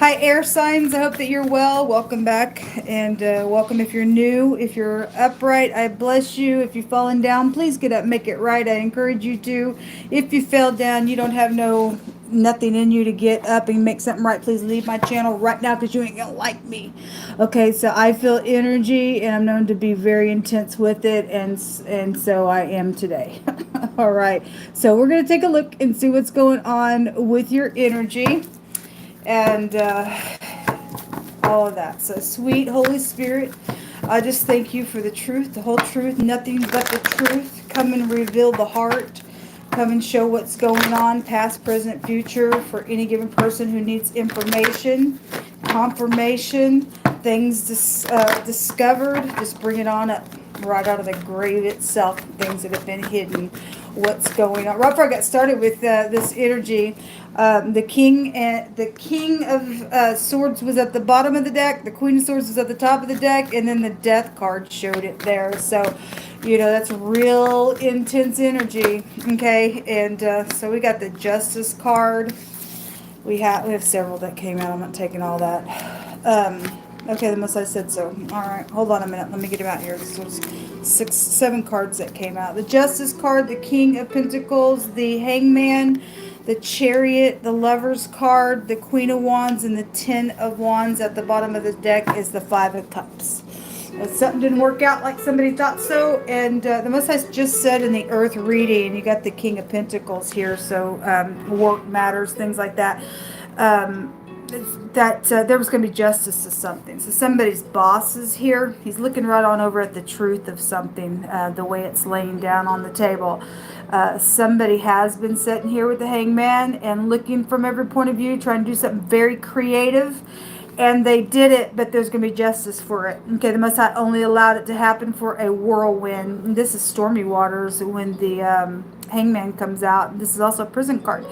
Hi, air signs. I hope that you're well. Welcome back, and welcome if you're new. If you're upright, I bless you. If you've fallen down, please get up, make it right. I encourage you to. If you fell down, you don't have nothing in you to get up and make something right. Please leave my channel right now because you ain't gonna like me. Okay, so I feel energy, and I'm known to be very intense with it, and so I am today. All right, so we're gonna take a look and see what's going on with your energy and all of that. So, sweet Holy Spirit, I just thank you for the truth, the whole truth, nothing but the truth. Come and reveal the heart. Come and show what's going on, past, present, future, for any given person who needs information, confirmation, things discovered. Just bring it on up right out of the grave itself, things that have been hidden, what's going on. Right before I got started with this energy, the king of swords was at the bottom of the deck, the queen of swords was at the top of the deck, and then the death card showed it there. So, that's real intense energy. Okay, and so we got the justice card. We have several that came out. I'm not taking all that. Okay, the most I said so. All right, hold on a minute. Let me get them out here. This was 7 cards that came out. The Justice card, the King of Pentacles, the Hangman, the Chariot, the Lover's card, the Queen of Wands, and the 10 of Wands. At the bottom of the deck is the 5 of Cups. If something didn't work out like somebody thought so, and the Most High just said in the Earth reading, you got the King of Pentacles here, so work matters, things like that. There was going to be justice to something. So somebody's boss is here. He's looking right on over at the truth of something, the way it's laying down on the table. Somebody has been sitting here with the hangman and looking from every point of view, trying to do something very creative. And they did it, but there's going to be justice for it. Okay, the Most High only allowed it to happen for a whirlwind. And this is stormy waters when the hangman comes out. This is also a prison card.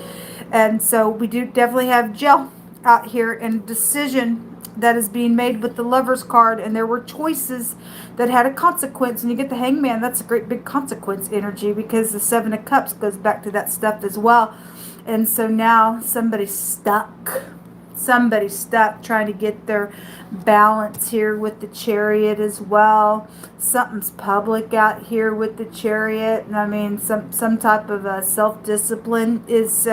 And so we do definitely have jail out here and decision that is being made with the Lover's card, and there were choices that had a consequence. And you get the hangman, that's a great big consequence energy, because the 7 of Cups goes back to that stuff as well. And so now somebody's stuck trying to get their balance here with the Chariot as well. Something's public out here with the Chariot, and I mean some type of self-discipline is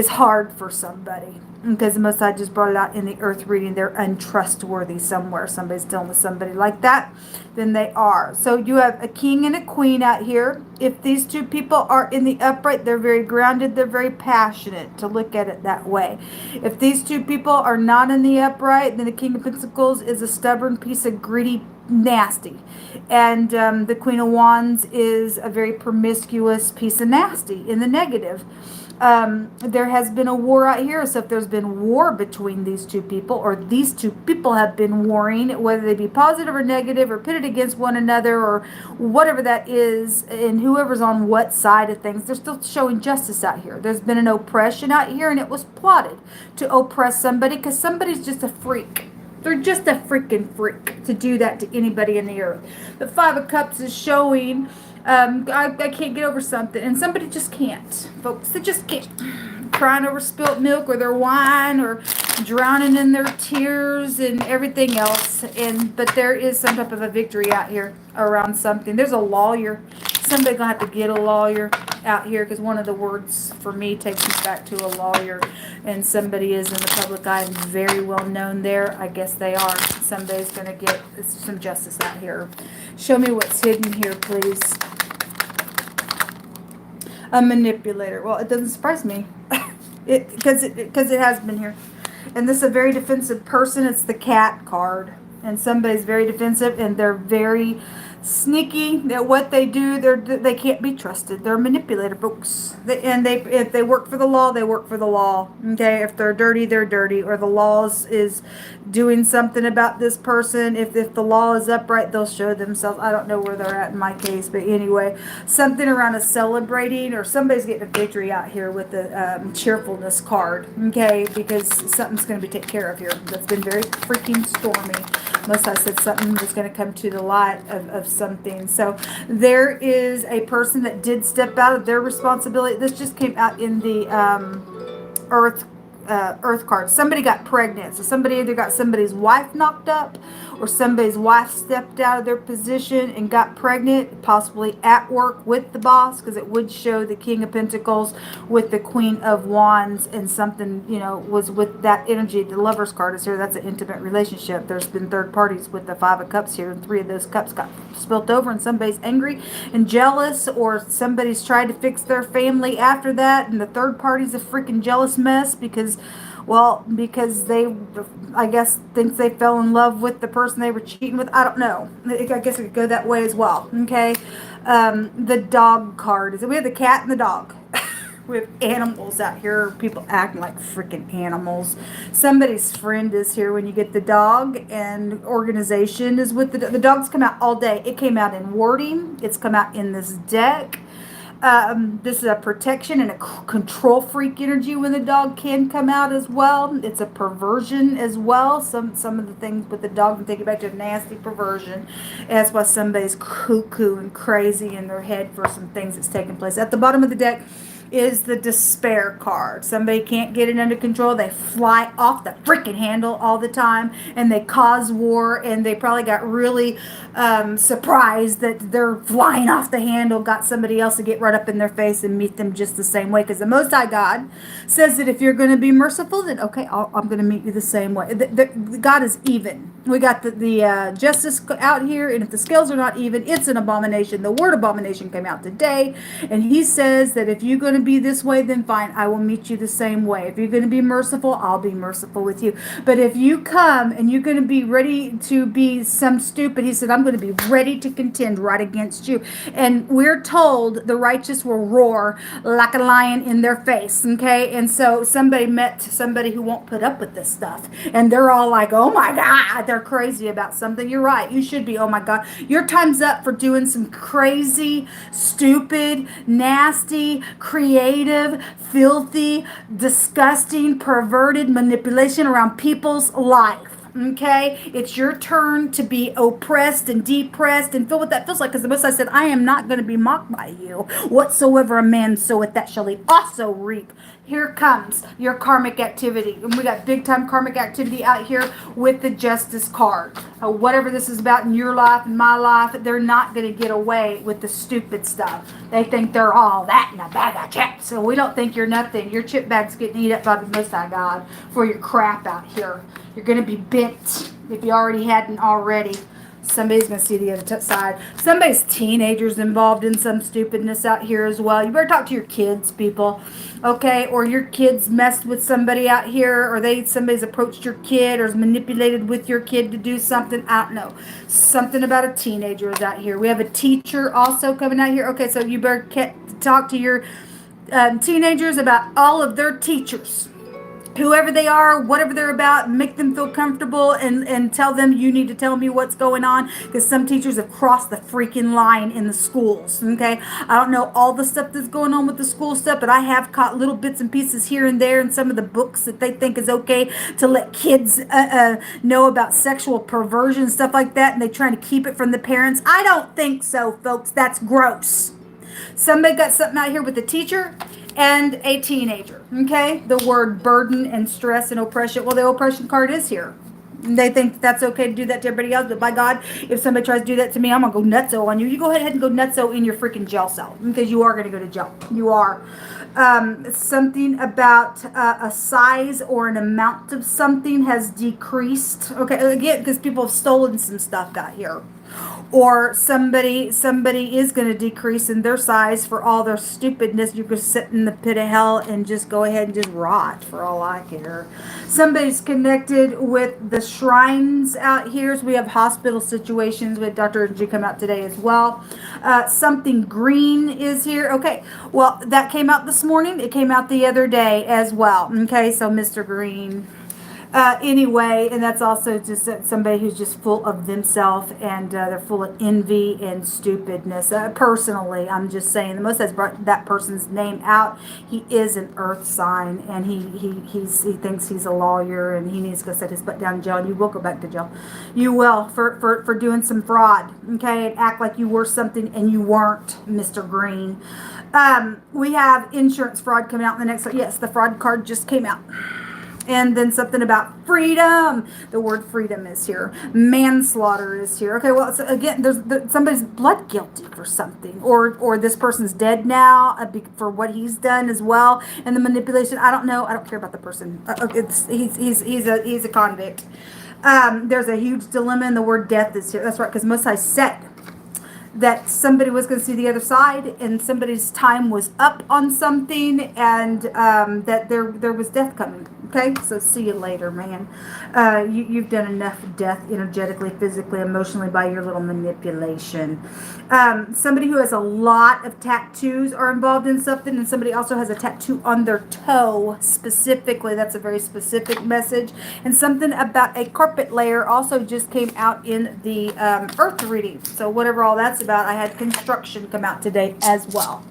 hard for somebody, because the Most High just brought it out in the Earth reading. They're untrustworthy somewhere. Somebody's dealing with somebody like that, then they are. So you have a king and a queen out here. If these two people are in the upright, they're very grounded. They're very passionate, to look at it that way. If these two people are not in the upright, then the King of Pentacles is a stubborn piece of gritty nasty, and the Queen of Wands is a very promiscuous piece of nasty in the negative. There has been a war out here. So if there's been war between these two people, or these two people have been warring, whether they be positive or negative or pitted against one another or whatever that is, and whoever's on what side of things, they're still showing justice out here. There's been an oppression out here, and it was plotted to oppress somebody, because somebody's just a freak. They're just a freaking freak to do that to anybody in the earth. The 5 of Cups is showing I can't get over something, and somebody just can't, folks. They just can't. Crying over spilt milk, or their wine, or drowning in their tears and everything else. But there is some type of a victory out here around something. There's a lawyer. Somebody's gonna have to get a lawyer out here, because one of the words for me takes me back to a lawyer, and somebody is in the public eye and very well known there. I guess they are. Somebody's gonna get some justice out here. Show me what's hidden here, please. A manipulator. Well, it doesn't surprise me, because it has been here. And this is a very defensive person. It's the Cat card, and somebody's very defensive, and they're very sneaky. That what they do, they can't be trusted. They're manipulator folks. If they work for the law, they work for the law. Okay, if they're dirty, they're dirty, or the law is doing something about this person. If the law is upright, they'll show themselves. I don't know where they're at in my case, but anyway, something around a celebrating, or somebody's getting a victory out here with the cheerfulness card. Okay, because something's going to be taken care of here. That's been very freaking stormy. Most I said something was going to come to the light of something. So there is a person that did step out of their responsibility. This just came out in the Earth Earth card. Somebody got pregnant. So somebody either got somebody's wife knocked up or somebody's wife stepped out of their position and got pregnant, possibly at work with the boss, because it would show the King of Pentacles with the Queen of Wands, and something, was with that energy. The Lover's card is here. That's an intimate relationship. There's been third parties with the Five of Cups here, and 3 of those cups got spilt over, and somebody's angry and jealous, or somebody's tried to fix their family after that, and the third party's a freaking jealous mess because they, I guess, thinks they fell in love with the person they were cheating with. I don't know. I guess it could go that way as well. Okay. The dog card is, we have the cat and the dog. We have animals out here. People acting like freaking animals. Somebody's friend is here when you get the dog, and organization is with the dogs. Come out all day. It came out in wording. It's come out in this deck. This is a protection and a control freak energy when the dog can come out as well. It's a perversion as well. Some of the things with the dog can take it back to a nasty perversion. That's why somebody's cuckoo and crazy in their head for some things that's taking place. At the bottom of the deck is the despair card. Somebody can't get it under control. They fly off the freaking handle all the time, and they cause war, and they probably got really surprised that they're flying off the handle, got somebody else to get right up in their face and meet them just the same way, because the Most High God says that if you're going to be merciful, then okay, I'm going to meet you the same way. God is even. We got the justice out here, and if the scales are not even, it's an abomination. The word abomination came out today, and he says that if you're going to be this way, then fine, I will meet you the same way. If you're going to be merciful, I'll be merciful with you. But if you come and you're going to be ready to be some stupid, he said, I'm going to be ready to contend right against you. And we're told the righteous will roar like a lion in their face, okay? And so somebody met somebody who won't put up with this stuff, and they're all like, oh my God, they're crazy about something. You're right. You should be, oh my God. Your time's up for doing some crazy, stupid, nasty, creative, filthy, disgusting, perverted manipulation around people's life. Okay, it's your turn to be oppressed and depressed and feel what that feels like, because the Most High said, I am not going to be mocked by you. Whatsoever a man soweth, that shall he also reap. Here comes your karmic activity. And we got big time karmic activity out here with the Justice card. Whatever this is about in your life and my life, they're not going to get away with the stupid stuff. They think they're all that in a bag of chips. So we don't think you're nothing. Your chip bag's getting eaten up by the Most High God for your crap out here. You're going to be bent if you already hadn't already. Somebody's going to see the other side. Somebody's teenagers involved in some stupidness out here as well. You better talk to your kids, people. Okay? Or your kids messed with somebody out here, or somebody's approached your kid or is manipulated with your kid to do something. I don't know. Something about a teenager is out here. We have a teacher also coming out here. Okay, so you better talk to your teenagers about all of their teachers. Whoever they are, whatever they're about, make them feel comfortable and tell them, you need to tell me what's going on, because some teachers have crossed the freaking line in the schools, okay? I don't know all the stuff that's going on with the school stuff, but I have caught little bits and pieces here and there in some of the books that they think is okay to let kids know about sexual perversion, stuff like that, and they're trying to keep it from the parents. I don't think so, folks. That's gross. Somebody got something out here with a teacher and a teenager, okay? The word burden and stress and oppression. Well, the oppression card is here. They think that's okay to do that to everybody else, but by God, if somebody tries to do that to me, I'm going to go nutso on you. You go ahead and go nutso in your freaking jail cell, because you are going to go to jail. You are. Something about a size or an amount of something has decreased. Okay, again, because people have stolen some stuff out here. Or somebody is going to decrease in their size for all their stupidness. You could sit in the pit of hell and just go ahead and just rot for all I care. Somebody's connected with the shrines out here. So we have hospital situations with Dr. G come out today as well. Something green is here. Okay, well, that came out this morning. It came out the other day as well. Okay, so Mr. Green. Anyway, and that's also just somebody who's just full of themselves, and they're full of envy and stupidness. Personally, I'm just saying, the Most High has brought that person's name out. He is an earth sign, and he thinks he's a lawyer, and he needs to go set his butt down in jail, and you will go back to jail. You will, for doing some fraud, okay, and act like you were something and you weren't, Mr. Green. We have insurance fraud coming out in the next, yes, the fraud card just came out. And then something about freedom. The word freedom is here. Manslaughter is here. Okay, well, so again, somebody's blood guilty for something, or this person's dead now for what he's done as well, and the manipulation. I don't know. I don't care about the person. He's a convict. There's a huge dilemma, and the word death is here. That's right, because Most High said that somebody was going to see the other side, and somebody's time was up on something, and that there was death coming. Okay, so see you later, man. You've done enough death energetically, physically, emotionally by your little manipulation. Somebody who has a lot of tattoos are involved in something, and somebody also has a tattoo on their toe specifically. That's a very specific message. And something about a carpet layer also just came out in the earth reading. So whatever all that's about, I had construction come out today as well.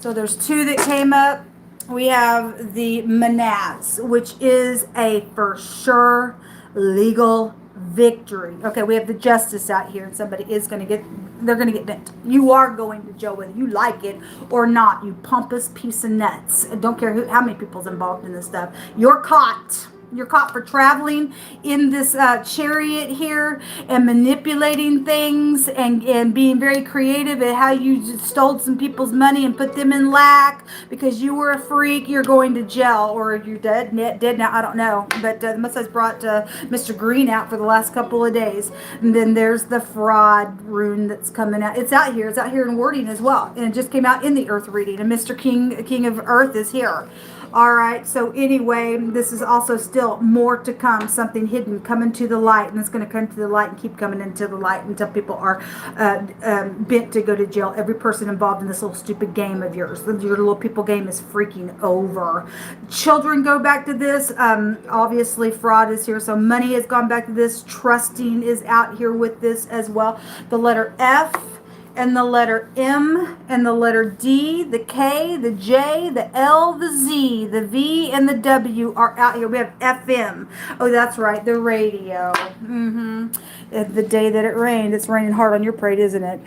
So there's two that came up. We have the Manaz, which is a for sure legal victory. Okay, we have the justice out here, and somebody is going to they're going to get bent. You are going to jail whether you like it or not, you pompous piece of nuts. I don't care how many people's involved in this stuff. You're caught. You're caught for traveling in this chariot here and manipulating things and being very creative at how you just stole some people's money and put them in lack because you were a freak. You're going to jail, or you're dead now. I don't know. But the Most High's brought Mr. Green out for the last couple of days. And then there's the fraud rune that's coming out. It's out here. It's out here in wording as well. And it just came out in the earth reading. And Mr. King of Earth is here. All right, so anyway, this is also still more to come, something hidden coming to the light, and it's going to come to the light and keep coming into the light until people are bent to go to jail. Every person involved in this little stupid game of yours, your little people game, is freaking over. Children go back to this. Obviously, fraud is here, so money has gone back to this. Trusting is out here with this as well. The letter F, and the letter M, and the letter D, the K, the J, the L, the Z, the V, and the W are out here. We have FM. Oh, that's right, the radio. The day that it rained, it's raining hard on your parade, isn't it?